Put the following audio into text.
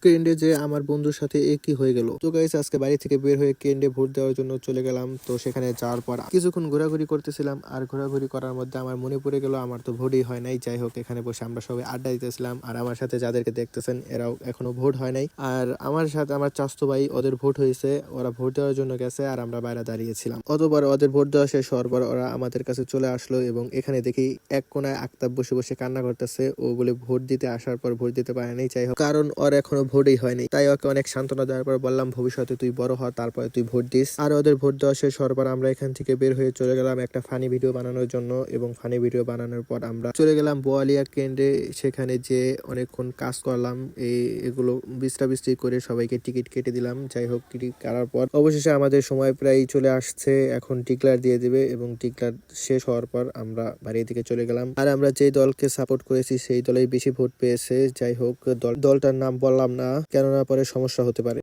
কেন্দ্রে যে আমার বন্ধুর সাথে একই হয়ে গেল। তো গাইস আজকে বাড়ি থেকে বের হয়ে কেন্দ্রে ভোট দেওয়ার জন্য চলে গেলাম। তো সেখানে যাওয়ার পর কিছুক্ষণ ঘোরাঘুরি করতেছিলাম, আর ঘোরাঘুরি করার মধ্যে আমার মনে পড়ে গেল আমার তো ভোটই হয় নাই। যাই হোক, এখানে বসে আমরা সবাই আড্ডা দিতেছিলাম, আর আমার সাথে যাদেরকে দেখতেছেন এরাও এখনো ভোট হয় নাই। আর আমার সাথে আমার চাচতো ভাই, ওদের ভোট হয়েছে, ওরা ভোট দেওয়ার জন্য গেছে, আর আমরা বাইরে দাঁড়িয়েছিলাম। অতবার ওদের ভোট দেওয়া শেষ হওয়ার পর ওরা আমাদের কাছে চলে আসলো, এবং এখানে দেখি এক কোনায় আক্তাব বসে বসে কান্না করতেছে। ও বলে ভোট দিতে আসার পর ভোট দিতে পারে নাই। যাই হোক, কারণ ওর এখনো ভোটই হয়নি। তাই ওকে অনেক সান্ত্বনা দেওয়ার পর বললাম ভবিষ্যতে তুই বড় হ, তারপরে তুই ভোট দিস। আর ওদের ভোট দেওয়া শেষ হওয়ার পর আমরা এখান থেকে বের হয়ে চলে গেলাম একটা ফানি ভিডিও বানানোর জন্য, এবং ফানি ভিডিও বানানোর পর আমরা চলে গেলাম বোয়ালিয়া কেন্দ্রে। সেখানে যে অনেকক্ষণ কাজ করলাম, এগুলো বিশ্রাবৃষ্টি করে সবাইকে টিকিট কেটে দিলাম। যাই হোক, টিকিট কাটার পর অবশেষে আমাদের সময় প্রায় চলে আসছে, এখন টিকলার দিয়ে দিবে, এবং টিকলার শেষ হওয়ার পর আমরা বাড়ির দিকে চলে গেলাম। আর আমরা যে দলকে সাপোর্ট করেছি সেই দলেই বেশি ভোট পেয়েছে। যাই হোক, দলটার নাম বললাম না, কেননা পরে সমস্যা হতে পারে।